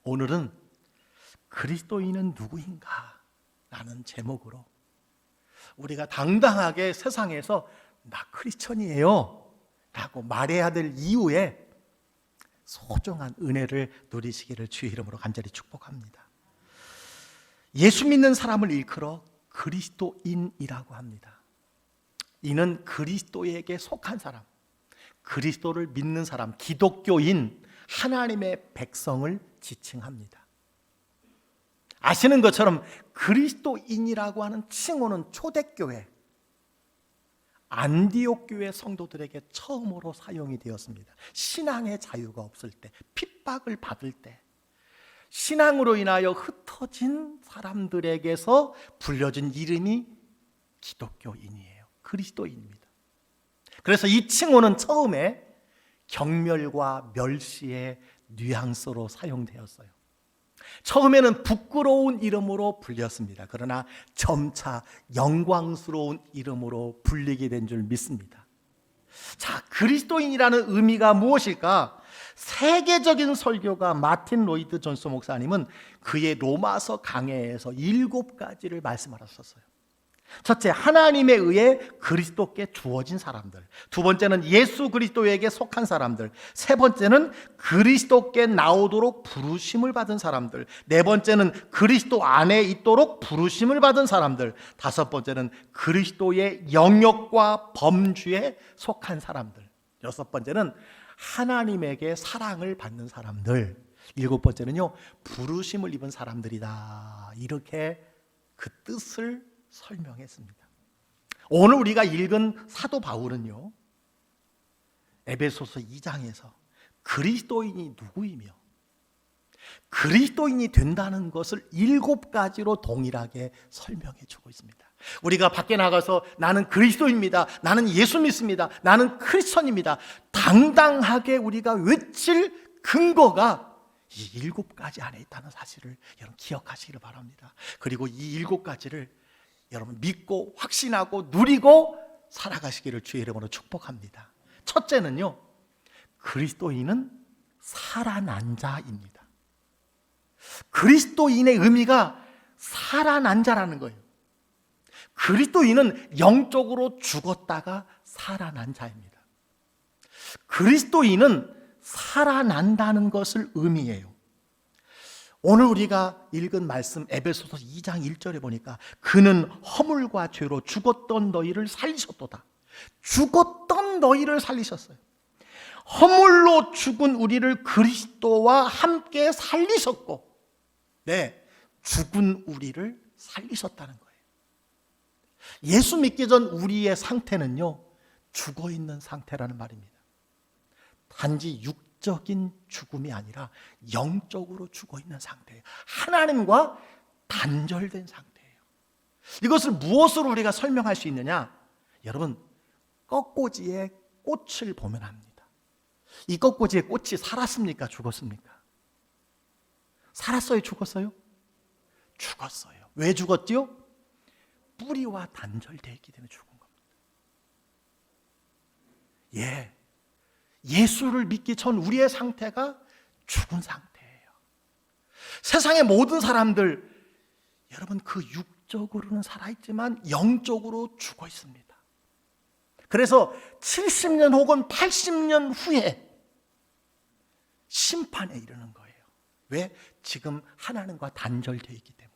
오늘은 그리스도인은 누구인가? 라는 제목으로 우리가 당당하게 세상에서 나 크리스천이에요 라고 말해야 될 이유에 소중한 은혜를 누리시기를 주의 이름으로 간절히 축복합니다. 예수 믿는 사람을 일컬어 그리스도인이라고 합니다. 이는 그리스도에게 속한 사람, 그리스도를 믿는 사람, 기독교인, 하나님의 백성을 지칭합니다. 아시는 것처럼 그리스도인이라고 하는 칭호는 초대교회 안디옥 교회 성도들에게 처음으로 사용이 되었습니다. 신앙의 자유가 없을 때, 핍박을 받을 때, 신앙으로 인하여 흩어진 사람들에게서 불려진 이름이 기독교인이에요. 그리스도인입니다. 그래서 이 칭호는 처음에 경멸과 멸시의 뉘앙스로 사용되었어요. 처음에는 부끄러운 이름으로 불렸습니다. 그러나 점차 영광스러운 이름으로 불리게 된 줄 믿습니다. 자, 그리스도인이라는 의미가 무엇일까? 세계적인 설교가 마틴 로이드 존스 목사님은 그의 로마서 강해에서 7가지를 말씀하셨어요. 첫째, 하나님에 의해 그리스도께 주어진 사람들. 두 번째는 예수 그리스도에게 속한 사람들. 세 번째는 그리스도께 나오도록 부르심을 받은 사람들. 네 번째는 그리스도 안에 있도록 부르심을 받은 사람들. 다섯 번째는 그리스도의 영역과 범주에 속한 사람들. 여섯 번째는 하나님에게 사랑을 받는 사람들. 일곱 번째는요, 부르심을 입은 사람들이다. 이렇게 그 뜻을 설명했습니다. 오늘 우리가 읽은 사도 바울은요, 에베소서 2장에서 그리스도인이 누구이며 그리스도인이 된다는 것을 7가지로 동일하게 설명해 주고 있습니다. 우리가 밖에 나가서 나는 그리스도입니다, 나는 예수 믿습니다, 나는 크리스천입니다, 당당하게 우리가 외칠 근거가 이 7가지 안에 있다는 사실을 여러분 기억하시기를 바랍니다. 그리고 이 7가지를 여러분 믿고 확신하고 누리고 살아가시기를 주의 이름으로 축복합니다. 첫째는요, 그리스도인은 살아난 자입니다. 그리스도인의 의미가 살아난 자라는 거예요. 그리스도인은 영적으로 죽었다가 살아난 자입니다. 그리스도인은 살아난다는 것을 의미해요. 오늘 우리가 읽은 말씀 에베소서 2장 1절에 보니까 그는 허물과 죄로 죽었던 너희를 살리셨도다. 죽었던 너희를 살리셨어요. 허물로 죽은 우리를 그리스도와 함께 살리셨고, 네, 죽은 우리를 살리셨다는 거예요. 예수 믿기 전 우리의 상태는요, 죽어있는 상태라는 말입니다. 단지 적인 죽음이 아니라 영적으로 죽어있는 상태예요. 하나님과 단절된 상태예요. 이것을 무엇으로 우리가 설명할 수 있느냐? 여러분, 꺾꽂이의 꽃을 보면 압니다. 이 꺾꽂이의 꽃이 살았습니까? 죽었습니까? 살았어요? 죽었어요? 죽었어요. 왜 죽었지요? 뿌리와 단절되어 있기 때문에 죽은 겁니다. 예수를 믿기 전 우리의 상태가 죽은 상태예요. 세상의 모든 사람들, 여러분 그 육적으로는 살아있지만 영적으로 죽어 있습니다. 그래서 70년 혹은 80년 후에 심판에 이르는 거예요. 왜? 지금 하나님과 단절되어 있기 때문에.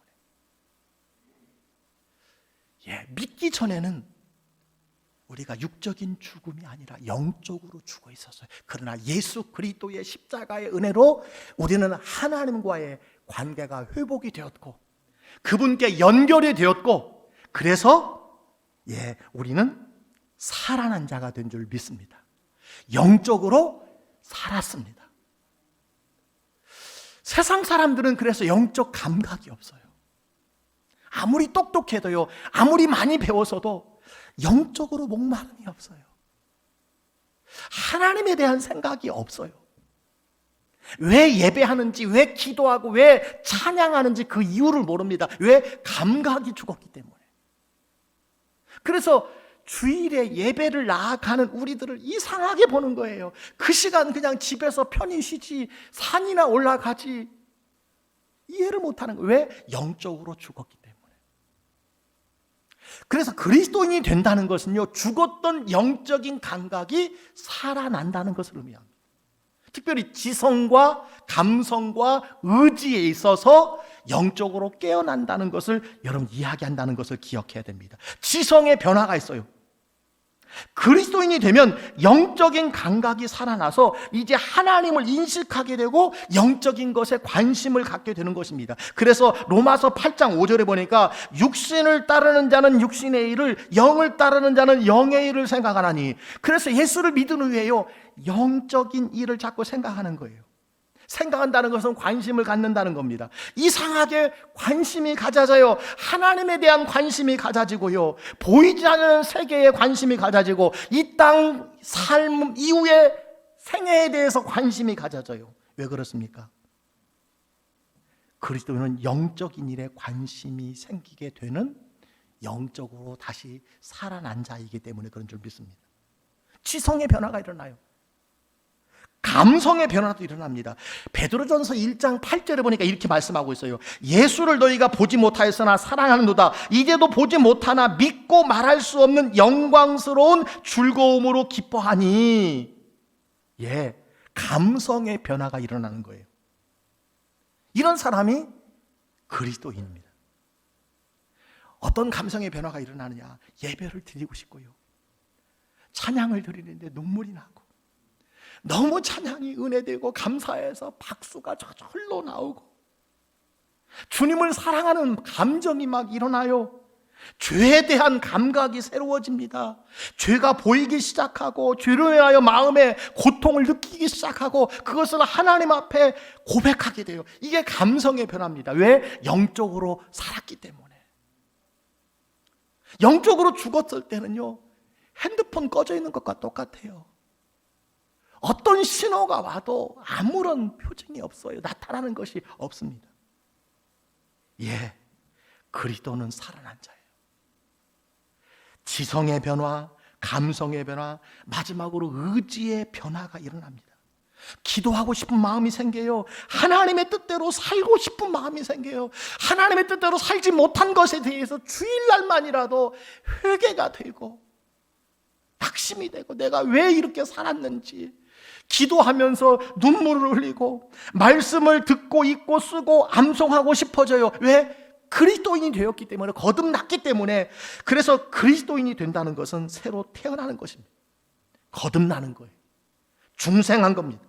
믿기 전에는 우리가 육적인 죽음이 아니라 영적으로 죽어 있었어요. 그러나 예수 그리스도의 십자가의 은혜로 우리는 하나님과의 관계가 회복이 되었고 그분께 연결이 되었고, 그래서 우리는 살아난 자가 된 줄 믿습니다. 영적으로 살았습니다. 세상 사람들은 그래서 영적 감각이 없어요. 아무리 똑똑해도요, 아무리 많이 배워서도 영적으로 목마름이 없어요. 하나님에 대한 생각이 없어요. 왜 예배하는지, 왜 기도하고, 왜 찬양하는지 그 이유를 모릅니다. 왜? 감각이 죽었기 때문에. 그래서 주일에 예배를 나아가는 우리들을 이상하게 보는 거예요. 그 시간 그냥 집에서 편히 쉬지, 산이나 올라가지, 이해를 못하는 거예요. 왜? 영적으로 죽었기 때문에. 그래서 그리스도인이 된다는 것은요, 죽었던 영적인 감각이 살아난다는 것을 의미합니다. 특별히 지성과 감성과 의지에 있어서 영적으로 깨어난다는 것을 여러분 이야기한다는 것을 기억해야 됩니다. 지성의 변화가 있어요. 그리스도인이 되면 영적인 감각이 살아나서 이제 하나님을 인식하게 되고 영적인 것에 관심을 갖게 되는 것입니다. 그래서 로마서 8장 5절에 보니까 육신을 따르는 자는 육신의 일을, 영을 따르는 자는 영의 일을 생각하나니, 그래서 예수를 믿은 후에요, 영적인 일을 자꾸 생각하는 거예요. 생각한다는 것은 관심을 갖는다는 겁니다. 이상하게 관심이 가져져요. 하나님에 대한 관심이 가져지고요, 보이지 않는 세계에 관심이 가져지고, 이 땅 삶 이후의 생애에 대해서 관심이 가져져요. 왜 그렇습니까? 그리스도인은 영적인 일에 관심이 생기게 되는, 영적으로 다시 살아난 자이기 때문에 그런 줄 믿습니다. 지성의 변화가 일어나요. 감성의 변화도 일어납니다. 베드로전서 1장 8절에 보니까 이렇게 말씀하고 있어요. 예수를 너희가 보지 못하였으나 사랑하는도다. 이제도 보지 못하나 믿고 말할 수 없는 영광스러운 즐거움으로 기뻐하니. 예, 감성의 변화가 일어나는 거예요. 이런 사람이 그리스도인입니다. 어떤 감성의 변화가 일어나느냐? 예배를 드리고 싶고요, 찬양을 드리는데 눈물이 나고, 너무 찬양이 은혜되고 감사해서 박수가 저절로 나오고, 주님을 사랑하는 감정이 막 일어나요. 죄에 대한 감각이 새로워집니다. 죄가 보이기 시작하고, 죄로 인하여 마음에 고통을 느끼기 시작하고, 그것을 하나님 앞에 고백하게 돼요. 이게 감성의 변화입니다. 왜? 영적으로 살았기 때문에. 영적으로 죽었을 때는요, 핸드폰 꺼져 있는 것과 똑같아요. 어떤 신호가 와도 아무런 표징이 없어요. 나타나는 것이 없습니다. 예, 그리스도는 살아난 자예요. 지성의 변화, 감성의 변화, 마지막으로 의지의 변화가 일어납니다. 기도하고 싶은 마음이 생겨요. 하나님의 뜻대로 살고 싶은 마음이 생겨요. 하나님의 뜻대로 살지 못한 것에 대해서 주일날만이라도 회개가 되고, 낙심이 되고, 내가 왜 이렇게 살았는지 기도하면서 눈물을 흘리고, 말씀을 듣고 읽고 쓰고 암송하고 싶어져요. 왜? 그리스도인이 되었기 때문에, 거듭났기 때문에. 그래서 그리스도인이 된다는 것은 새로 태어나는 것입니다. 거듭나는 거예요. 중생한 겁니다.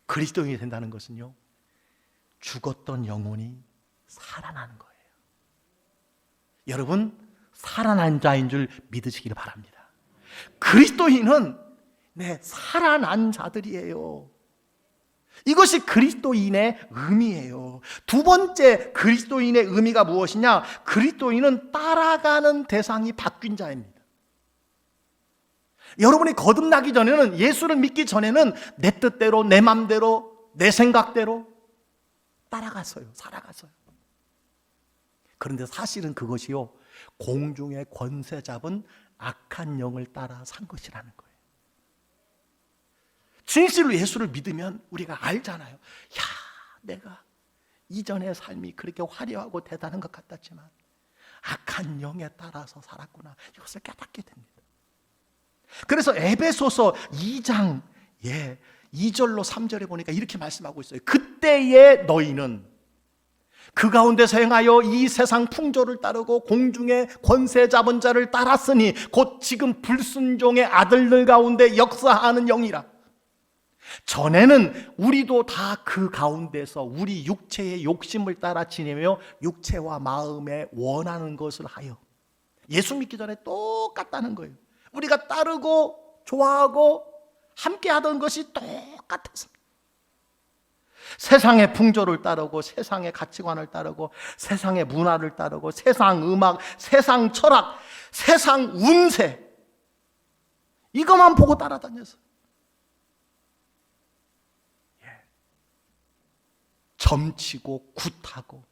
그리스도인이 된다는 것은요, 죽었던 영혼이 살아나는 거예요. 여러분, 살아난 자인 줄 믿으시기를 바랍니다. 그리스도인은 살아난 자들이에요. 이것이 그리스도인의 의미예요. 두 번째 그리스도인의 의미가 무엇이냐? 그리스도인은 따라가는 대상이 바뀐 자입니다. 여러분이 거듭나기 전에는, 예수를 믿기 전에는 내 뜻대로, 내 맘대로, 내 생각대로 따라갔어요. 살아갔어요. 그런데 사실은 그것이요, 공중의 권세 잡은 악한 영을 따라 산 것이라는 거예요. 진실로 예수를 믿으면 우리가 알잖아요. 야, 내가 이전의 삶이 그렇게 화려하고 대단한 것 같았지만 악한 영에 따라서 살았구나, 이것을 깨닫게 됩니다. 그래서 에베소서 2장 2절로 3절에 보니까 이렇게 말씀하고 있어요. 그때의 너희는 그 가운데서 행하여 이 세상 풍조를 따르고 공중의 권세 잡은 자를 따랐으니 곧 지금 불순종의 아들들 가운데 역사하는 영이라. 전에는 우리도 다 그 가운데서 우리 육체의 욕심을 따라 지내며 육체와 마음에 원하는 것을 하여, 예수 믿기 전에 똑같다는 거예요. 우리가 따르고 좋아하고 함께 하던 것이 똑같았습니다. 세상의 풍조를 따르고, 세상의 가치관을 따르고, 세상의 문화를 따르고, 세상 음악, 세상 철학, 세상 운세, 이것만 보고 따라다녔어요. 점치고 굿하고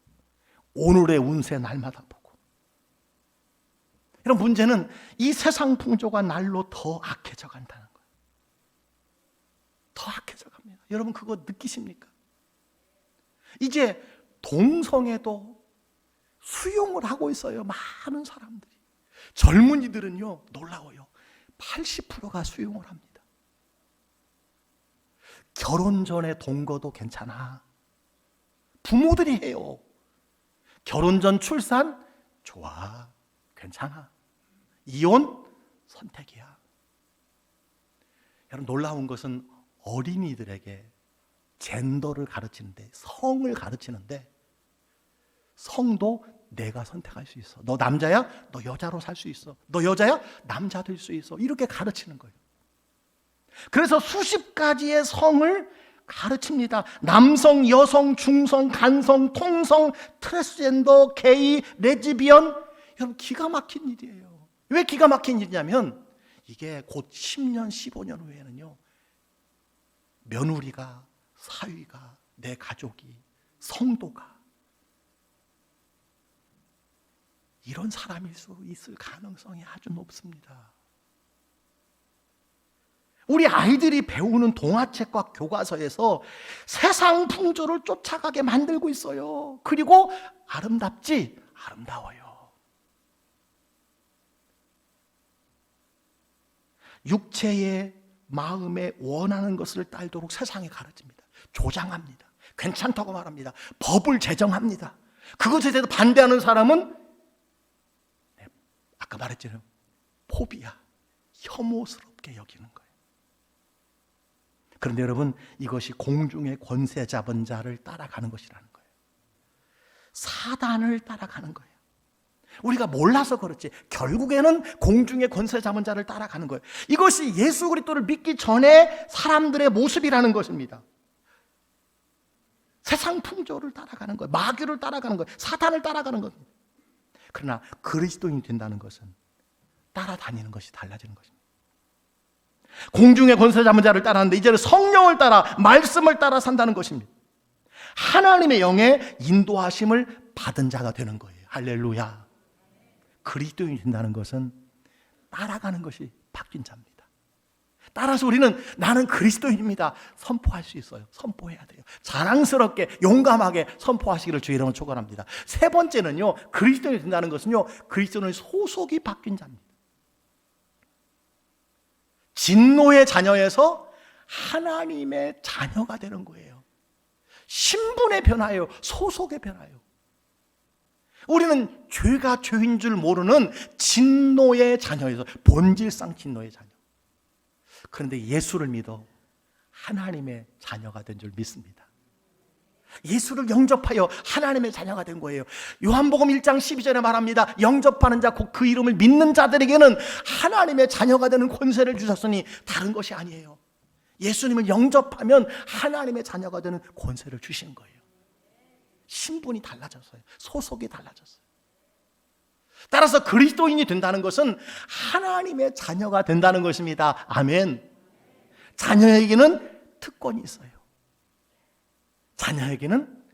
오늘의 운세 날마다 보고. 이런 문제는 이 세상 풍조가 날로 더 악해져 간다는 거예요. 더 악해져 갑니다. 여러분 그거 느끼십니까? 이제 동성애도 수용을 하고 있어요. 많은 사람들이. 젊은이들은요, 놀라워요. 80%가 수용을 합니다. 결혼 전에 동거도 괜찮아. 부모들이 해요. 결혼 전 출산 좋아, 괜찮아. 이혼 선택이야. 여러분, 놀라운 것은 어린이들에게 젠더를 가르치는데, 성을 가르치는데, 성도 내가 선택할 수 있어. 너 남자야? 너 여자로 살 수 있어. 너 여자야? 남자 될 수 있어. 이렇게 가르치는 거예요. 그래서 수십 가지의 성을 가르칩니다. 남성, 여성, 중성, 간성, 통성, 트랜스젠더, 게이, 레즈비언. 여러분, 기가 막힌 일이에요. 왜 기가 막힌 일이냐면, 이게 곧 10년, 15년 후에는요, 며느리가, 사위가, 내 가족이, 성도가 이런 사람일 수 있을 가능성이 아주 높습니다. 우리 아이들이 배우는 동화책과 교과서에서 세상 풍조를 쫓아가게 만들고 있어요. 그리고 아름답지? 아름다워요. 육체의 마음에 원하는 것을 따르도록 세상에 가르칩니다. 조장합니다. 괜찮다고 말합니다. 법을 제정합니다. 그것에 대해서 반대하는 사람은 아까 말했잖아요. 포비아, 혐오스럽게 여기는 거예요. 그런데 여러분, 이것이 공중의 권세 잡은 자를 따라가는 것이라는 거예요. 사단을 따라가는 거예요. 우리가 몰라서 그렇지 결국에는 공중의 권세 잡은 자를 따라가는 거예요. 이것이 예수 그리스도를 믿기 전에 사람들의 모습이라는 것입니다. 세상 풍조를 따라가는 거예요. 마귀를 따라가는 거예요. 사탄을 따라가는 겁니다. 그러나 그리스도인이 된다는 것은 따라다니는 것이 달라지는 것입니다. 공중의 권세 잡은 자를 따라하는데 이제는 성령을 따라, 말씀을 따라 산다는 것입니다. 하나님의 영의 인도하심을 받은 자가 되는 거예요. 할렐루야. 그리스도인이 된다는 것은 따라가는 것이 바뀐 자입니다. 따라서 우리는 나는 그리스도인입니다 선포할 수 있어요. 선포해야 돼요. 자랑스럽게 용감하게 선포하시기를 주의 이름으로 축원합니다. 세 번째는요, 그리스도인이 된다는 것은요, 그리스도인의 소속이 바뀐 자입니다. 진노의 자녀에서 하나님의 자녀가 되는 거예요. 신분의 변화예요. 소속의 변화예요. 우리는 죄가 죄인 줄 모르는 진노의 자녀에서, 본질상 진노의 자녀. 그런데 예수를 믿어 하나님의 자녀가 된 줄 믿습니다. 예수를 영접하여 하나님의 자녀가 된 거예요. 요한복음 1장 12절에 말합니다. 영접하는 자, 곧 그 이름을 믿는 자들에게는 하나님의 자녀가 되는 권세를 주셨으니 다른 것이 아니에요. 예수님을 영접하면 하나님의 자녀가 되는 권세를 주신 거예요. 신분이 달라졌어요. 소속이 달라졌어요. 따라서 그리스도인이 된다는 것은 하나님의 자녀가 된다는 것입니다. 아멘. 자녀에게는 특권이 있어요. 자녀에게는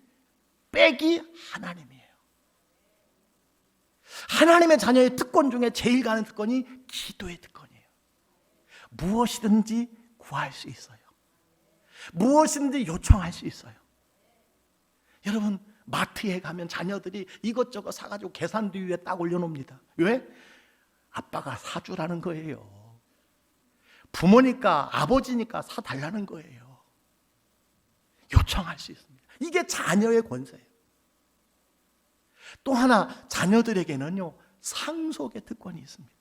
백이 하나님이에요. 하나님의 자녀의 특권 중에 제일 가는 특권이 기도의 특권이에요. 무엇이든지 구할 수 있어요. 무엇이든지 요청할 수 있어요. 여러분, 마트에 가면 자녀들이 이것저것 사가지고 계산대 위에 딱 올려놓습니다. 왜? 아빠가 사주라는 거예요. 부모니까, 아버지니까 사달라는 거예요. 요청할 수 있습니다. 이게 자녀의 권세예요. 또 하나, 자녀들에게는요, 상속의 특권이 있습니다.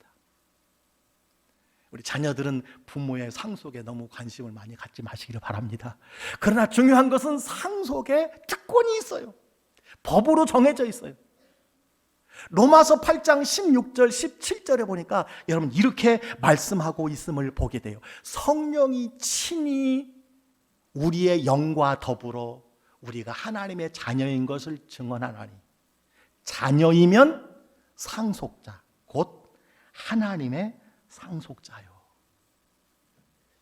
우리 자녀들은 부모의 상속에 너무 관심을 많이 갖지 마시기를 바랍니다. 그러나 중요한 것은 상속의 특권이 있어요. 법으로 정해져 있어요. 로마서 8장 16절 17절에 보니까 여러분 이렇게 말씀하고 있음을 보게 돼요. 성령이 친히 우리의 영과 더불어 우리가 하나님의 자녀인 것을 증언하나니, 자녀이면 상속자, 곧 하나님의 상속자요.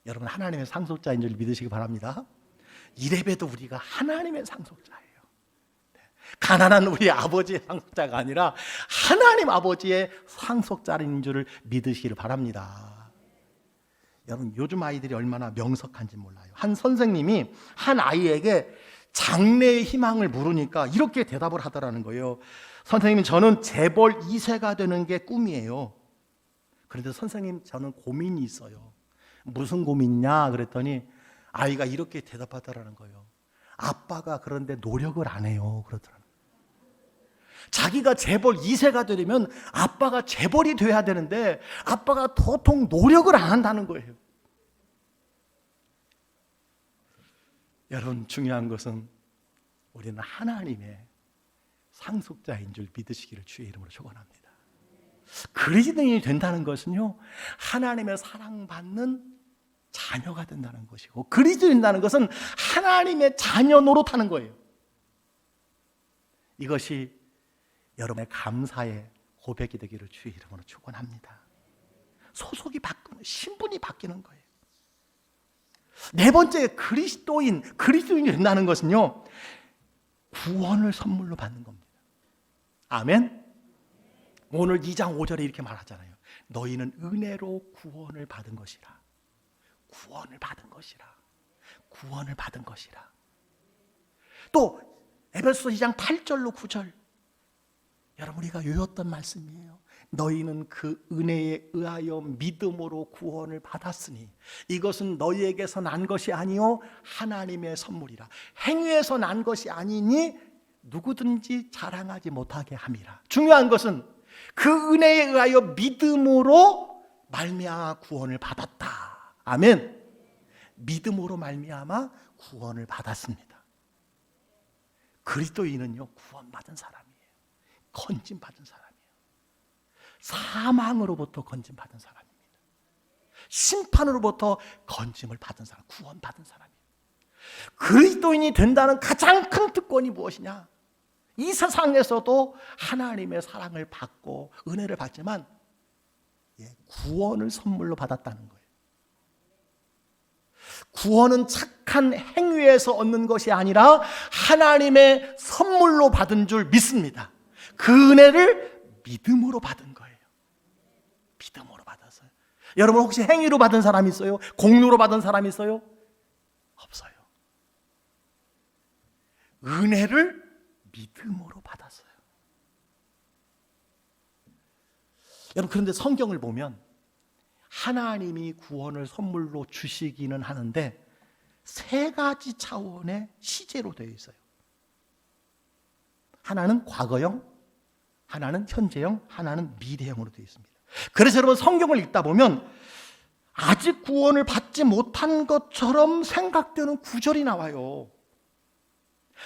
여러분, 하나님의 상속자인 줄 믿으시기 바랍니다. 이래봬도 우리가 하나님의 상속자예요. 가난한 우리 아버지의 상속자가 아니라 하나님 아버지의 상속자인 줄 믿으시기를 바랍니다. 여러분, 요즘 아이들이 얼마나 명석한지 몰라요. 한 선생님이 한 아이에게 장래의 희망을 물으니까 이렇게 대답을 하더라는 거예요. 선생님, 저는 재벌 2세가 되는 게 꿈이에요. 그런데 선생님, 저는 고민이 있어요. 무슨 고민이냐 그랬더니 아이가 이렇게 대답하더라는 거예요. 아빠가 그런데 노력을 안 해요. 그러더라고요. 자기가 재벌 2세가 되려면 아빠가 재벌이 돼야 되는데 아빠가 도통 노력을 안 한다는 거예요. 여러분, 중요한 것은 우리는 하나님의 상속자인 줄 믿으시기를 주의 이름으로 축원합니다. 그리스도인이 된다는 것은요, 하나님의 사랑받는 자녀가 된다는 것이고, 그리스도인이 된다는 것은 하나님의 자녀 노릇하는 거예요. 이것이 여러분의 감사의 고백이 되기를 주의 이름으로 축원합니다. 소속이 바뀌는, 신분이 바뀌는 거예요. 네 번째, 그리스도인이 된다는 것은요, 구원을 선물로 받는 겁니다. 아멘. 오늘 2장 5절에 이렇게 말하잖아요. 너희는 은혜로 구원을 받은 것이라. 구원을 받은 것이라. 구원을 받은 것이라. 또 에베소서 2장 8절로 9절, 여러분, 우리가 외웠던 말씀이에요. 너희는 그 은혜에 의하여 믿음으로 구원을 받았으니 이것은 너희에게서 난 것이 아니요 하나님의 선물이라. 행위에서 난 것이 아니니 누구든지 자랑하지 못하게 함이라. 중요한 것은 그 은혜에 의하여 믿음으로 말미암아 구원을 받았다. 아멘. 믿음으로 말미암아 구원을 받았습니다. 그리스도인은요, 구원받은 사람이에요. 건짐받은 사람이에요. 사망으로부터 건짐받은 사람입니다. 심판으로부터 건짐을 받은 사람, 구원받은 사람이에요. 그리스도인이 된다는 가장 큰 특권이 무엇이냐? 이 세상에서도 하나님의 사랑을 받고 은혜를 받지만 구원을 선물로 받았다는 거예요. 구원은 착한 행위에서 얻는 것이 아니라 하나님의 선물로 받은 줄 믿습니다. 그 은혜를 믿음으로 받은 거예요. 믿음으로 받았어요. 여러분, 혹시 행위로 받은 사람이 있어요? 공로로 받은 사람이 있어요? 없어요. 은혜를 믿음으로 받았어요. 여러분, 그런데 성경을 보면 하나님이 구원을 선물로 주시기는 하는데 세 가지 차원의 시제로 되어 있어요. 하나는 과거형, 하나는 현재형, 하나는 미래형으로 되어 있습니다. 그래서 여러분, 성경을 읽다 보면 아직 구원을 받지 못한 것처럼 생각되는 구절이 나와요.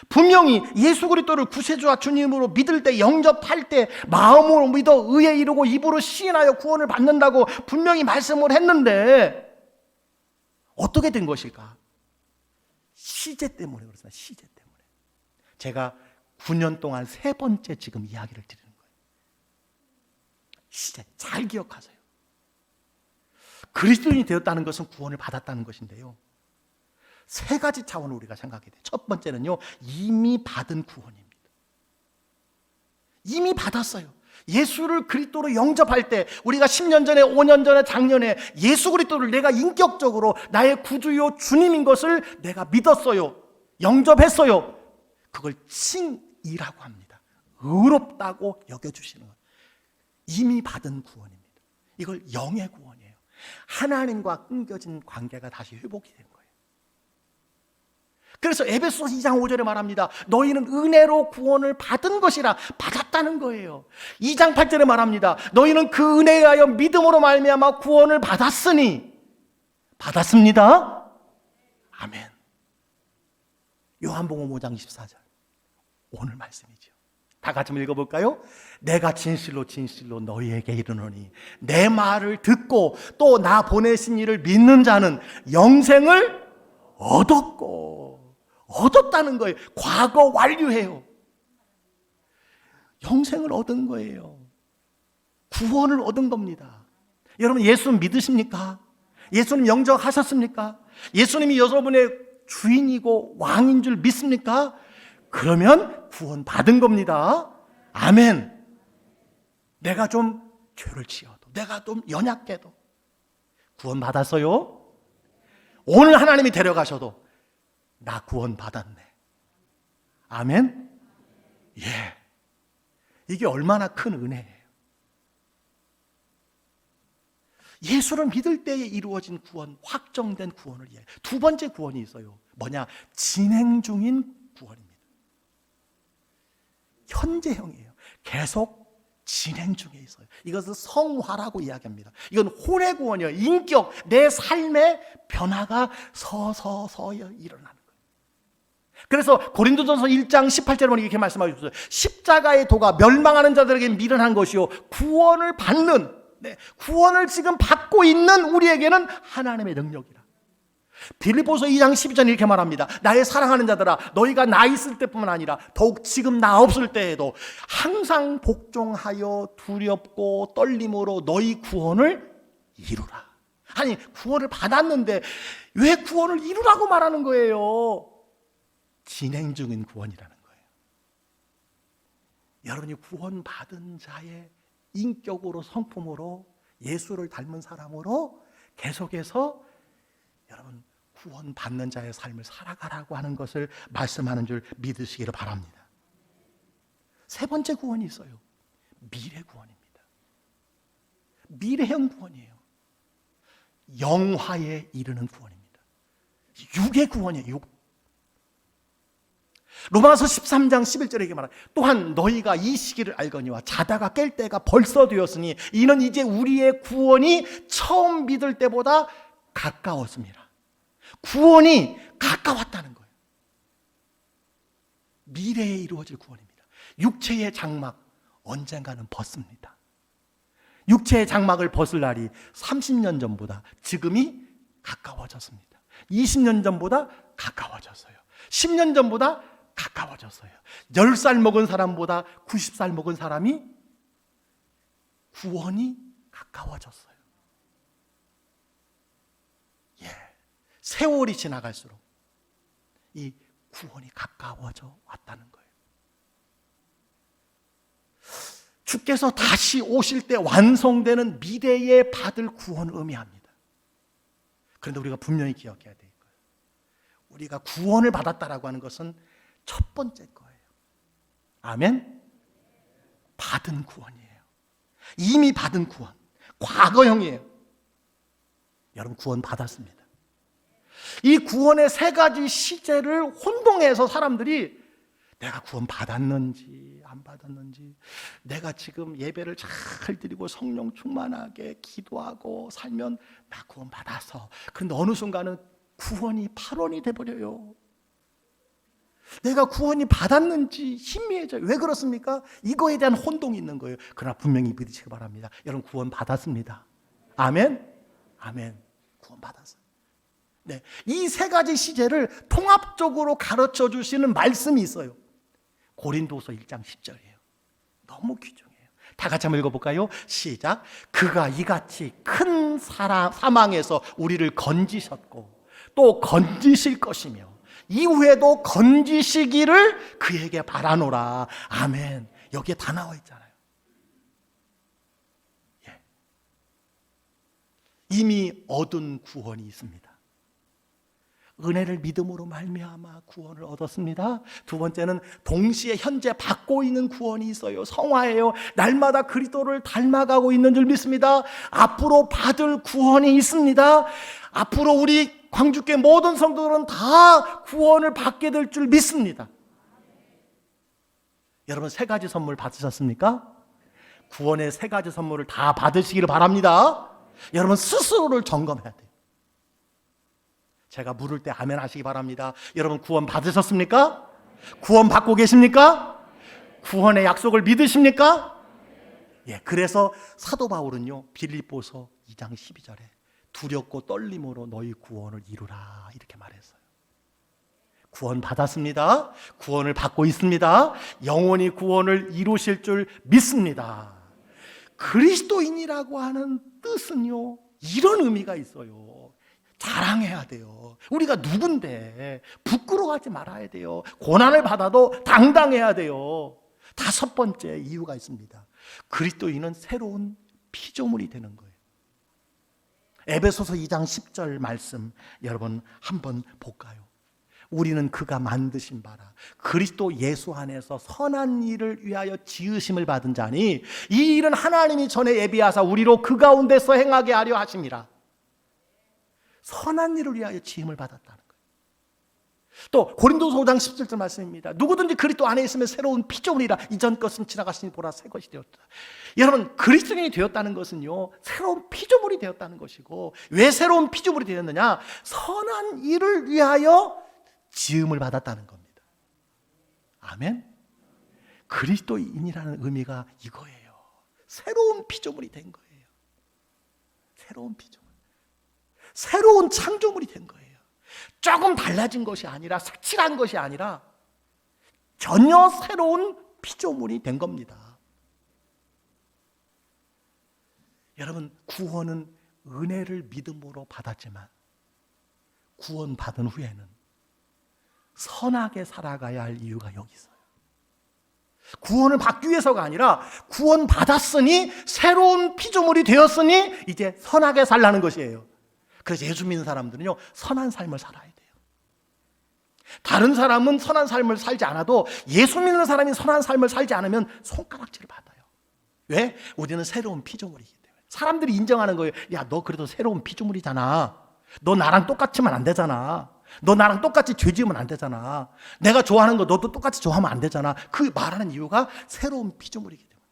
분명히 예수 그리스도를 구세주와 주님으로 믿을 때, 영접할 때 마음으로 믿어 의에 이르고 입으로 시인하여 구원을 받는다고 분명히 말씀을 했는데 어떻게 된 것일까? 시제 때문에 그렇습니다. 시제 때문에. 제가 9년 동안 세 번째 지금 이야기를 드리는 거예요. 시제 잘 기억하세요. 그리스도인이 되었다는 것은 구원을 받았다는 것인데요, 세 가지 차원으로 우리가 생각해야 돼요. 첫 번째는요, 이미 받은 구원입니다. 이미 받았어요. 예수를 그리스도로 영접할 때, 우리가 10년 전에, 5년 전에, 작년에 예수 그리스도를 내가 인격적으로 나의 구주요 주님인 것을 내가 믿었어요. 영접했어요. 그걸 칭의라고 합니다. 의롭다고 여겨주시는 것. 이미 받은 구원입니다. 이걸 영의 구원이에요. 하나님과 끊겨진 관계가 다시 회복이 된 거예요. 그래서 에베소서 2장 5절에 말합니다. 너희는 은혜로 구원을 받은 것이라. 받았다는 거예요. 2장 8절에 말합니다. 너희는 그 은혜에 의하여 믿음으로 말미암아 구원을 받았으니. 받았습니다. 아멘. 요한복음 5장 24절, 오늘 말씀이죠. 다 같이 한번 읽어볼까요? 내가 진실로 진실로 너희에게 이르노니 내 말을 듣고 또 나 보내신 이를 믿는 자는 영생을 얻었다는 거예요. 과거 완료해요. 영생을 얻은 거예요. 구원을 얻은 겁니다. 여러분, 예수 믿으십니까? 예수님 영접하셨습니까? 예수님이 여러분의 주인이고 왕인 줄 믿습니까? 그러면 구원 받은 겁니다. 아멘. 내가 좀 죄를 지어도, 내가 좀 연약해도 구원 받았어요. 오늘 하나님이 데려가셔도 나 구원 받았네. 아멘? 예. 이게 얼마나 큰 은혜예요. 예수를 믿을 때에 이루어진 구원, 확정된 구원을 이해해요. 두 번째 구원이 있어요. 뭐냐? 진행 중인 구원입니다. 현재형이에요. 계속 진행 중에 있어요. 이것을 성화라고 이야기합니다. 이건 혼의 구원이에요. 인격, 내 삶의 변화가 서서서 일어나는 거예요. 그래서 고린도전서 1장 18절에 보니 이렇게 말씀하고 있어요. 십자가의 도가 멸망하는 자들에게 미련한 것이요 구원을 받는, 구원을 지금 받고 있는 우리에게는 하나님의 능력이라. 빌립보서 2장 12절에 이렇게 말합니다. 나의 사랑하는 자들아, 너희가 나 있을 때뿐만 아니라 더욱 지금 나 없을 때에도 항상 복종하여 두렵고 떨림으로 너희 구원을 이루라. 아니, 구원을 받았는데 왜 구원을 이루라고 말하는 거예요? 진행 중인 구원이라는 거예요. 여러분이 구원받은 자의 인격으로, 성품으로, 예수를 닮은 사람으로 계속해서 여러분 구원받는 자의 삶을 살아가라고 하는 것을 말씀하는 줄 믿으시기를 바랍니다. 세 번째 구원이 있어요. 미래 구원입니다. 미래형 구원이에요. 영화에 이르는 구원입니다. 육의 구원이에요. 육. 로마서 13장 11절에 이렇게 말합니다. 또한 너희가 이 시기를 알거니와 자다가 깰 때가 벌써 되었으니 이는 이제 우리의 구원이 처음 믿을 때보다 가까웠습니다. 구원이 가까웠다는 거예요. 미래에 이루어질 구원입니다. 육체의 장막 언젠가는 벗습니다. 육체의 장막을 벗을 날이 30년 전보다 지금이 가까워졌습니다. 20년 전보다 가까워졌어요. 10년 전보다 가까워졌어요. 10살 먹은 사람보다 90살 먹은 사람이 구원이 가까워졌어요. 예. 세월이 지나갈수록 이 구원이 가까워져 왔다는 거예요. 주께서 다시 오실 때 완성되는 미래에 받을 구원을 의미합니다. 그런데 우리가 분명히 기억해야 될 거예요. 우리가 구원을 받았다라고 하는 것은 첫 번째 거예요. 아멘? 받은 구원이에요. 이미 받은 구원. 과거형이에요. 여러분 구원 받았습니다. 이 구원의 세 가지 시제를 혼동해서 사람들이 내가 구원 받았는지 안 받았는지, 내가 지금 예배를 잘 드리고 성령 충만하게 기도하고 살면 나 구원 받았어. 그런데 어느 순간은 구원이 8원이 돼버려요. 내가 구원이 받았는지 희미해져요. 왜 그렇습니까? 이거에 대한 혼동이 있는 거예요. 그러나 분명히 믿으시기 바랍니다. 여러분 구원 받았습니다. 아멘? 아멘. 구원 받았어요. 네, 이 세 가지 시제를 통합적으로 가르쳐 주시는 말씀이 있어요. 고린도서 1장 10절이에요. 너무 귀중해요. 다 같이 한번 읽어볼까요? 시작. 그가 이같이 큰 사망에서 우리를 건지셨고 또 건지실 것이며 이후에도 건지시기를 그에게 바라노라. 아멘. 여기에 다 나와 있잖아요. 예. 이미 얻은 구원이 있습니다. 은혜를 믿음으로 말미암아 구원을 얻었습니다. 두 번째는 동시에 현재 받고 있는 구원이 있어요. 성화예요. 날마다 그리스도를 닮아가고 있는 줄 믿습니다. 앞으로 받을 구원이 있습니다. 앞으로 우리 광주교회 모든 성도들은 다 구원을 받게 될 줄 믿습니다. 여러분 세 가지 선물 받으셨습니까? 구원의 세 가지 선물을 다 받으시기를 바랍니다. 여러분 스스로를 점검해야 돼요. 제가 물을 때 아멘 하시기 바랍니다. 여러분 구원 받으셨습니까? 구원 받고 계십니까? 구원의 약속을 믿으십니까? 예, 그래서 사도 바울은요 빌립보서 2장 12절에 두렵고 떨림으로 너희 구원을 이루라 이렇게 말했어요. 구원 받았습니다. 구원을 받고 있습니다. 영원히 구원을 이루실 줄 믿습니다. 그리스도인이라고 하는 뜻은요 이런 의미가 있어요. 자랑해야 돼요. 우리가 누군데 부끄러워하지 말아야 돼요. 고난을 받아도 당당해야 돼요. 다섯 번째 이유가 있습니다. 그리스도인은 새로운 피조물이 되는 거예요. 에베소서 2장 10절 말씀 여러분 한번 볼까요? 우리는 그가 만드신 바라 그리스도 예수 안에서 선한 일을 위하여 지으심을 받은 자니 이 일은 하나님이 전에 예비하사 우리로 그 가운데서 행하게 하려 하심이라. 선한 일을 위하여 지음을 받았다는 거예요. 또 고린도서 5장 17절 말씀입니다. 누구든지 그리스도 안에 있으면 새로운 피조물이라 이전 것은 지나갔으니 보라 새 것이 되었다. 여러분, 그리스도인이 되었다는 것은요, 새로운 피조물이 되었다는 것이고, 왜 새로운 피조물이 되었느냐? 선한 일을 위하여 지음을 받았다는 겁니다. 아멘. 그리스도인이라는 의미가 이거예요. 새로운 피조물이 된 거예요. 새로운 피조물, 새로운 창조물이 된 거예요. 조금 달라진 것이 아니라, 색칠한 것이 아니라 전혀 새로운 피조물이 된 겁니다. 여러분, 구원은 은혜를 믿음으로 받았지만 구원받은 후에는 선하게 살아가야 할 이유가 여기 있어요. 구원을 받기 위해서가 아니라 구원받았으니 새로운 피조물이 되었으니 이제 선하게 살라는 것이에요. 그래서 예수 믿는 사람들은요, 선한 삶을 살아야 돼요. 다른 사람은 선한 삶을 살지 않아도 예수 믿는 사람이 선한 삶을 살지 않으면 손가락질을 받아요. 왜? 우리는 새로운 피조물이기 때문에. 사람들이 인정하는 거예요. 야, 너 그래도 새로운 피조물이잖아. 너 나랑 똑같으면 안 되잖아. 너 나랑 똑같이 죄 지으면 안 되잖아. 내가 좋아하는 거 너도 똑같이 좋아하면 안 되잖아. 그 말하는 이유가 새로운 피조물이기 때문에.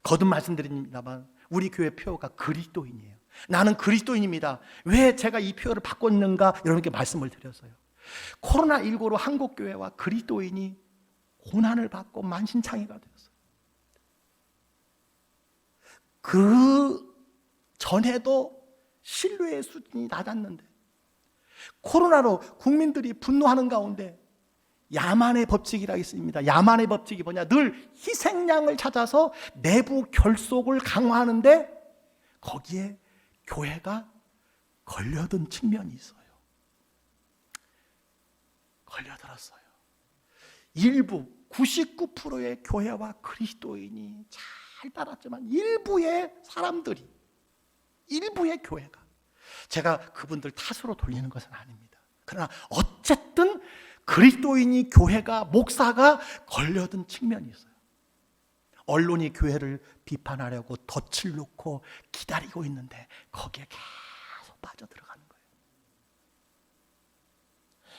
거듭 말씀드립니다만 우리 교회 표어가 그리스도인이에요. 나는 그리스도인입니다. 왜 제가 이 표어를 바꿨는가 여러분께 말씀을 드렸어요. 코로나19로 한국교회와 그리스도인이 고난을 받고 만신창이가 되었어요. 그 전에도 신뢰의 수준이 낮았는데 코로나로 국민들이 분노하는 가운데 야만의 법칙이라 있습니다. 야만의 법칙이 뭐냐? 늘 희생양을 찾아서 내부 결속을 강화하는데 거기에 교회가 걸려든 측면이 있어요. 걸려들었어요. 일부 99%의 교회와 그리스도인이 잘 따랐지만 일부의 사람들이, 일부의 교회가, 제가 그분들 탓으로 돌리는 것은 아닙니다. 그러나 어쨌든 그리스도인이, 교회가, 목사가 걸려든 측면이 있어요. 언론이 교회를 비판하려고 덫을 놓고 기다리고 있는데 거기에 계속 빠져들어가는 거예요.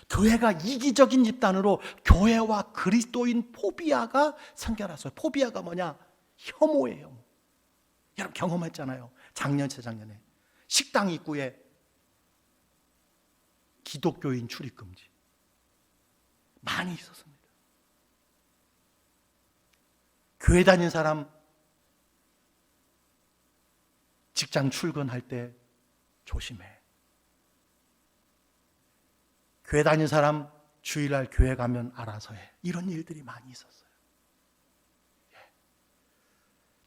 교회가 이기적인 집단으로 교회와 그리스도인 포비아가 생겨났어요. 포비아가 뭐냐? 혐오예요. 혐오. 여러분 경험했잖아요. 작년, 재작년에 식당 입구에 기독교인 출입 금지 많이 있었습니다. 교회 다닌 사람 직장 출근할 때 조심해. 교회 다닌 사람 주일날 교회 가면 알아서 해. 이런 일들이 많이 있었어요.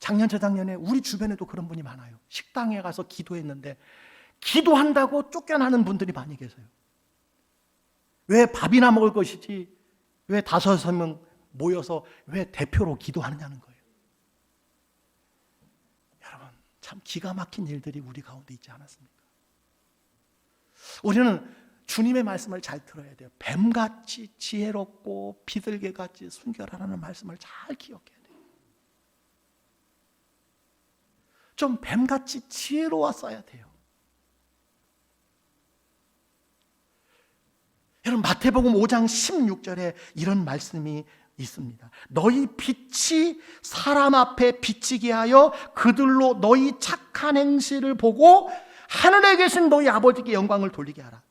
작년, 재작년에 우리 주변에도 그런 분이 많아요. 식당에 가서 기도했는데 기도한다고 쫓겨나는 분들이 많이 계세요. 왜 밥이나 먹을 것이지 왜 5-6명 모여서 왜 대표로 기도하느냐는 거예요. 여러분, 참 기가 막힌 일들이 우리 가운데 있지 않았습니까? 우리는 주님의 말씀을 잘 들어야 돼요. 뱀같이 지혜롭고 비둘기같이 순결하라는 말씀을 잘 기억해야 돼요. 좀 뱀같이 지혜로웠어야 돼요. 여러분, 마태복음 5장 16절에 이런 말씀이 있습니다. 너희 빛이 사람 앞에 비치게 하여 그들로 너희 착한 행실을 보고 하늘에 계신 너희 아버지께 영광을 돌리게 하라.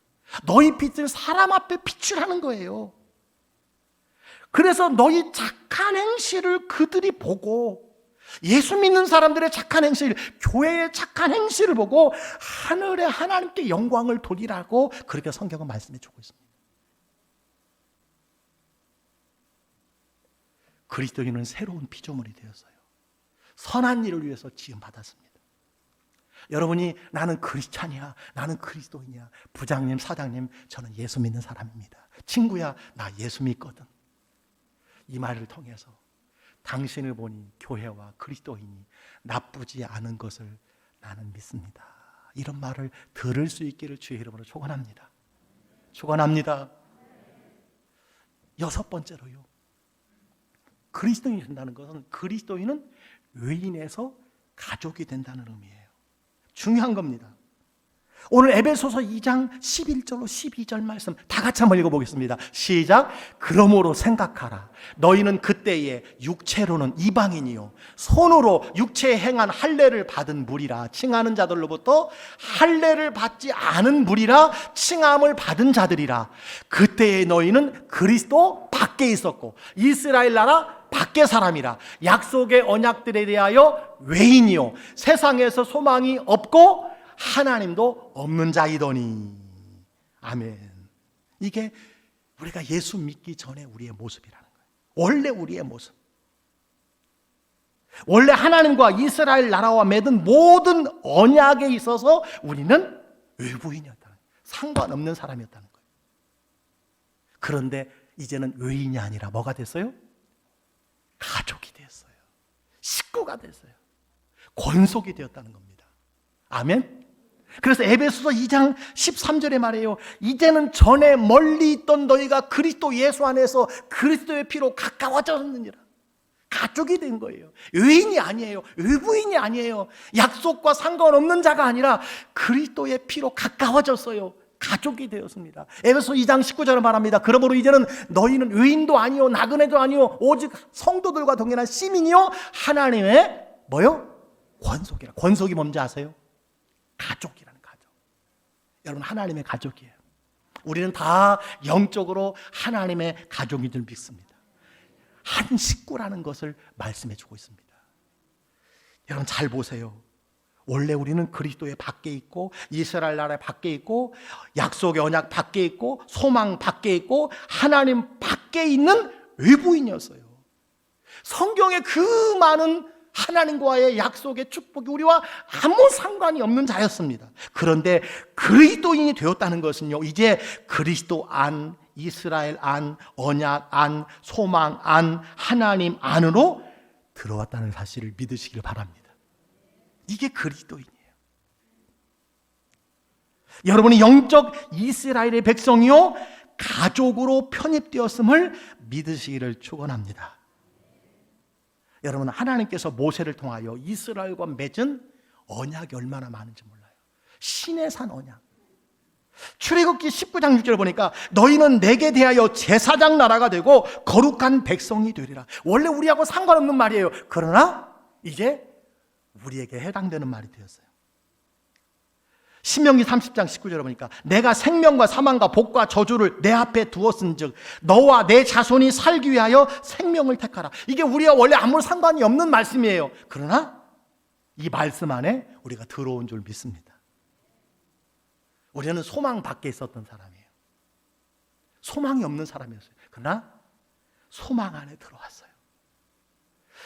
너희 빛을 사람 앞에 비추라는 거예요. 그래서 너희 착한 행실을 그들이 보고, 예수 믿는 사람들의 착한 행실, 교회의 착한 행실을 보고 하늘에 하나님께 영광을 돌리라고 그렇게 성경은 말씀해 주고 있습니다. 그리스도인은 새로운 피조물이 되었어요. 선한 일을 위해서 지음받았습니다. 여러분이 나는 크리스찬이야, 나는 그리스도인이야, 부장님, 사장님, 저는 예수 믿는 사람입니다, 친구야, 나 예수 믿거든, 이 말을 통해서 당신을 보니 교회와 그리스도인이 나쁘지 않은 것을 나는 믿습니다, 이런 말을 들을 수 있기를 주의 이름으로 축원합니다. 축원합니다. 여섯 번째로요, 그리스도인이 된다는 것은 그리스도인은 외인에서 가족이 된다는 의미예요. 중요한 겁니다. 오늘 에베소서 2장 11절로 12절 말씀 다 같이 한번 읽어보겠습니다. 시작. 그러므로 생각하라. 너희는 그때에 육체로는 이방인이요 손으로 육체에 행한 할례를 받은 무리라 칭하는 자들로부터 할례를 받지 않은 무리라 칭함을 받은 자들이라. 그때에 너희는 그리스도 밖에 있었고 이스라엘 나라 밖의 사람이라. 약속의 언약들에 대하여 외인이요 세상에서 소망이 없고 하나님도 없는 자이더니. 아멘. 이게 우리가 예수 믿기 전에 우리의 모습이라는 거예요. 원래 우리의 모습. 원래 하나님과 이스라엘 나라와 맺은 모든 언약에 있어서 우리는 외부인이었다는 거예요. 상관없는 사람이었다는 거예요. 그런데 이제는 외인이 아니라 뭐가 됐어요? 가족이 됐어요. 식구가 됐어요. 권속이 되었다는 겁니다. 아멘. 그래서 에베소서 2장 13절에 말해요. 이제는 전에 멀리 있던 너희가 그리스도 예수 안에서 그리스도의 피로 가까워졌느니라. 가족이 된 거예요. 외인이 아니에요. 외부인이 아니에요. 약속과 상관없는 자가 아니라 그리스도의 피로 가까워졌어요. 가족이 되었습니다. 에베소 2장 19절을 말합니다. 그러므로 이제는 너희는 외인도 아니요 나그네도 아니요 오직 성도들과 동일한 시민이요 하나님의 뭐요? 권속이라. 권속이 뭔지 아세요? 가족이라는 가족. 여러분 하나님의 가족이에요. 우리는 다 영적으로 하나님의 가족인 줄 믿습니다. 한 식구라는 것을 말씀해 주고 있습니다. 여러분 잘 보세요. 원래 우리는 그리스도의 밖에 있고 이스라엘 나라의 밖에 있고 약속의 언약 밖에 있고 소망 밖에 있고 하나님 밖에 있는 외부인이었어요. 성경에 그 많은 하나님과의 약속의 축복이 우리와 아무 상관이 없는 자였습니다. 그런데 그리스도인이 되었다는 것은요, 이제 그리스도 안, 이스라엘 안, 언약 안, 소망 안, 하나님 안으로 들어왔다는 사실을 믿으시길 바랍니다. 이게 그리스도인이에요. 여러분이 영적 이스라엘의 백성이요 가족으로 편입되었음을 믿으시기를 축원합니다. 여러분 하나님께서 모세를 통하여 이스라엘과 맺은 언약이 얼마나 많은지 몰라요. 신의 산 언약. 출애굽기 19장 6절 보니까 너희는 내게 대하여 제사장 나라가 되고 거룩한 백성이 되리라. 원래 우리하고 상관없는 말이에요. 그러나 이제 우리에게 해당되는 말이 되었어요. 신명기 30장 19절에 보니까 내가 생명과 사망과 복과 저주를 내 앞에 두었은즉 너와 내 자손이 살기 위하여 생명을 택하라. 이게 우리와 원래 아무 상관이 없는 말씀이에요. 그러나 이 말씀 안에 우리가 들어온 줄 믿습니다. 우리는 소망 밖에 있었던 사람이에요. 소망이 없는 사람이었어요. 그러나 소망 안에 들어왔어요.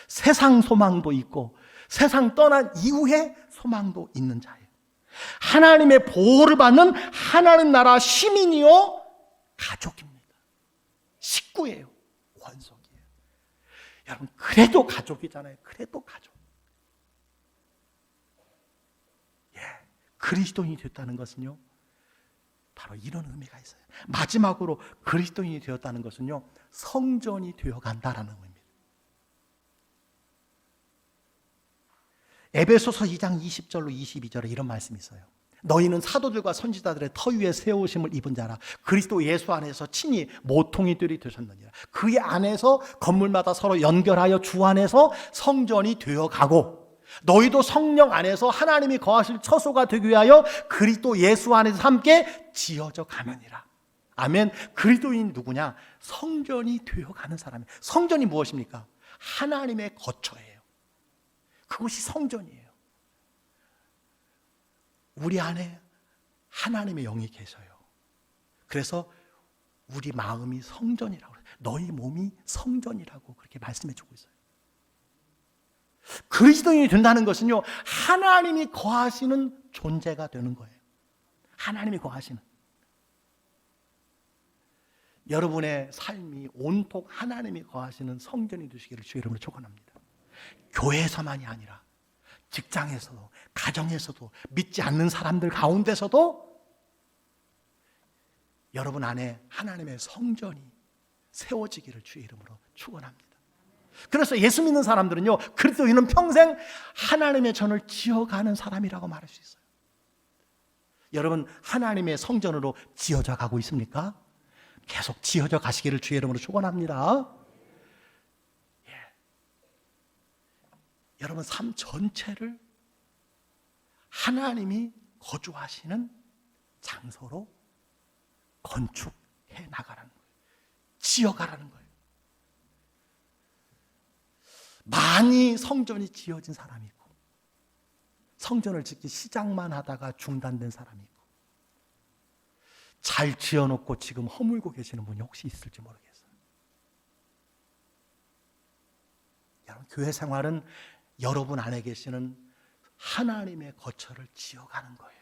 세상 소망도 있고 세상 떠난 이후에 소망도 있는 자예요. 하나님의 보호를 받는 하나님 나라 시민이요 가족입니다. 식구예요. 권속이에요. 여러분 그래도 가족이잖아요. 그래도 가족. 그리스도인이 됐다는 것은요 바로 이런 의미가 있어요. 마지막으로 그리스도인이 되었다는 것은요 성전이 되어간다라는 의미입니다. 에베소서 2장 20절로 22절에 이런 말씀이 있어요. 너희는 사도들과 선지자들의 터 위에 세우심을 입은 자라. 그리스도 예수 안에서 친히 모퉁이들이 되셨느니라. 그의 안에서 건물마다 서로 연결하여 주 안에서 성전이 되어가고 너희도 성령 안에서 하나님이 거하실 처소가 되기 위하여 그리스도 예수 안에서 함께 지어져 가느니라. 아멘. 그리스도인이 누구냐? 성전이 되어가는 사람이에요. 성전이 무엇입니까? 하나님의 거처예요. 그것이 성전이에요. 우리 안에 하나님의 영이 계셔요. 그래서 우리 마음이 성전이라고 해요. 너희 몸이 성전이라고 그렇게 말씀해 주고 있어요. 그리스도인이 된다는 것은요 하나님이 거하시는 존재가 되는 거예요. 하나님이 거하시는. 여러분의 삶이 온통 하나님이 거하시는 성전이 되시기를 주의 이름으로 축원합니다. 교회에서만이 아니라 직장에서도 가정에서도 믿지 않는 사람들 가운데서도 여러분 안에 하나님의 성전이 세워지기를 주의 이름으로 축원합니다. 그래서 예수 믿는 사람들은요, 그리스도인은 평생 하나님의 전을 지어가는 사람이라고 말할 수 있어요. 여러분 하나님의 성전으로 지어져 가고 있습니까? 계속 지어져 가시기를 주의 이름으로 축원합니다. 예. 여러분 삶 전체를 하나님이 거주하시는 장소로 건축해 나가라는 거예요. 지어가라는 거예요. 많이 성전이 지어진 사람이 있고, 성전을 짓기 시작만 하다가 중단된 사람이 있고, 잘 지어놓고 지금 허물고 계시는 분이 혹시 있을지 모르겠어요. 여러분 교회 생활은 여러분 안에 계시는 하나님의 거처를 지어가는 거예요.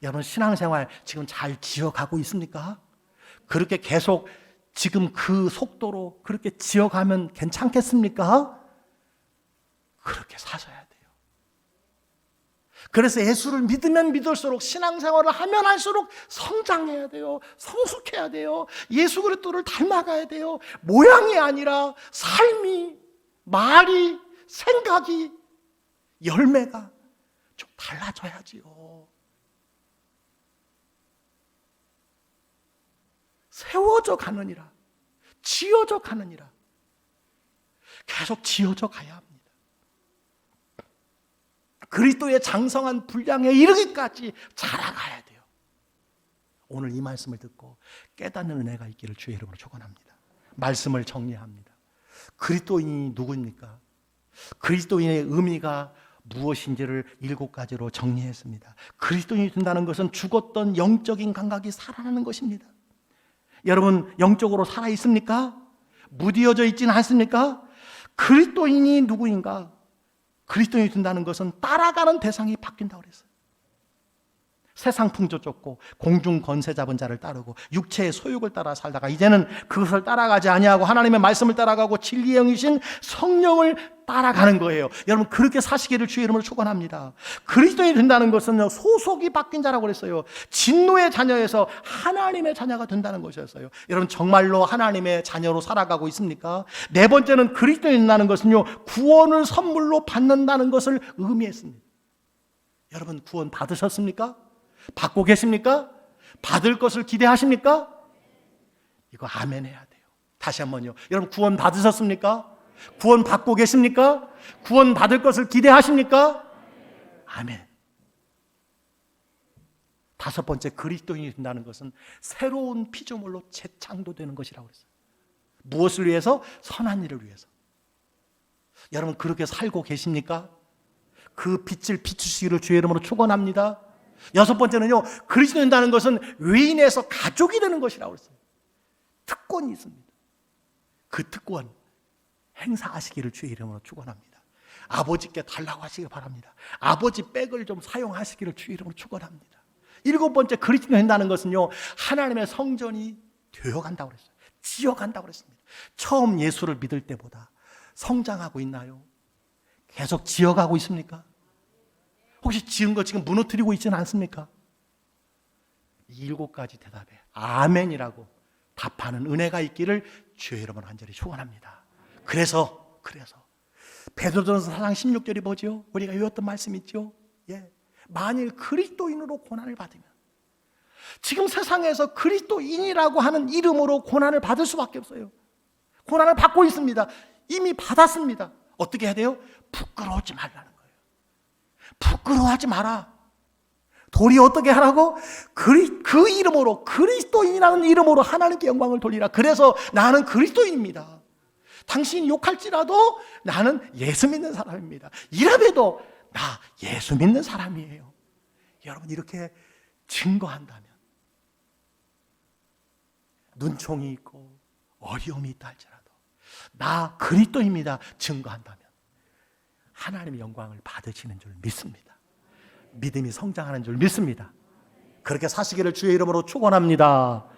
여러분 신앙생활 지금 잘 지어가고 있습니까? 그렇게 계속 지금 그 속도로 그렇게 지어가면 괜찮겠습니까? 그렇게 사셔야 돼요. 그래서 예수를 믿으면 믿을수록, 신앙생활을 하면 할수록 성장해야 돼요. 성숙해야 돼요. 예수 그리스도를 닮아가야 돼요. 모양이 아니라 삶이, 말이, 생각이, 열매가 좀 달라져야지요. 세워져 가느니라, 지어져 가느니라. 계속 지어져 가야 합니다. 그리스도의 장성한 분량에 이르기까지 자라가야 돼요. 오늘 이 말씀을 듣고 깨닫는 은혜가 있기를 주의 이름으로 축원합니다. 말씀을 정리합니다. 그리스도인이 누구입니까? 그리스도인의 의미가 무엇인지를 7가지로 정리했습니다. 그리스도인이 된다는 것은 죽었던 영적인 감각이 살아나는 것입니다. 여러분 영적으로 살아있습니까? 무디어져 있지는 않습니까? 그리스도인이 누구인가? 그리스도인이 된다는 것은 따라가는 대상이 바뀐다고 그랬어요. 세상 풍조 쫓고 공중 권세 잡은 자를 따르고 육체의 소욕을 따라 살다가 이제는 그것을 따라가지 아니하고 하나님의 말씀을 따라가고 진리의 영이신 성령을 따라가는 거예요. 여러분 그렇게 사시기를 주의 이름으로 축원합니다. 그리스도인이 된다는 것은 소속이 바뀐 자라고 그랬어요. 진노의 자녀에서 하나님의 자녀가 된다는 것이었어요. 여러분 정말로 하나님의 자녀로 살아가고 있습니까? 네 번째는 그리스도인이 된다는 것은요, 구원을 선물로 받는다는 것을 의미했습니다. 여러분 구원 받으셨습니까? 받고 계십니까? 받을 것을 기대하십니까? 이거 아멘 해야 돼요. 다시 한번요. 여러분 구원 받으셨습니까? 구원 받고 계십니까? 구원 받을 것을 기대하십니까? 아멘. 5번째, 그리스도인이 된다는 것은 새로운 피조물로 재창조되는 것이라고 그랬어요. 무엇을 위해서? 선한 일을 위해서. 여러분 그렇게 살고 계십니까? 그 빛을 비추시기를 주의 이름으로 축원합니다. 6번째는요, 그리스도인 된다는 것은 외인에서 가족이 되는 것이라고 했어요. 특권이 있습니다. 그 특권 행사하시기를 주의 이름으로 축원합니다. 아버지께 달라고 하시기 바랍니다. 아버지 백을 좀 사용하시기를 주의 이름으로 축원합니다. 7번째, 그리스도인 된다는 것은요, 하나님의 성전이 되어간다고 그랬어요. 지어간다고 그랬습니다. 처음 예수를 믿을 때보다 성장하고 있나요? 계속 지어가고 있습니까? 혹시 지은 거 지금 무너뜨리고 있지는 않습니까? 7가지 대답에 아멘이라고 답하는 은혜가 있기를 주의 이름으로 간절히 축원합니다. 그래서 베드로전서 4장 16절이 뭐죠? 우리가 외웠던 말씀 있죠? 예. 만일 그리스도인으로 고난을 받으면, 지금 세상에서 그리스도인이라고 하는 이름으로 고난을 받을 수밖에 없어요. 고난을 받고 있습니다. 이미 받았습니다. 어떻게 해야 돼요? 부끄러워하지 말라는 거예요. 부끄러워하지 마라. 도리어 어떻게 하라고? 그 이름으로, 그리스도인이라는 이름으로 하나님께 영광을 돌리라. 그래서 나는 그리스도인입니다. 당신이 욕할지라도 나는 예수 믿는 사람입니다. 이래봬도 나 예수 믿는 사람이에요. 여러분 이렇게 증거한다면, 눈총이 있고 어려움이 있다 할지라도 나 그리스도입니다 증거한다면 하나님의 영광을 받으시는 줄 믿습니다. 믿음이 성장하는 줄 믿습니다. 그렇게 사시기를 주의 이름으로 축원합니다.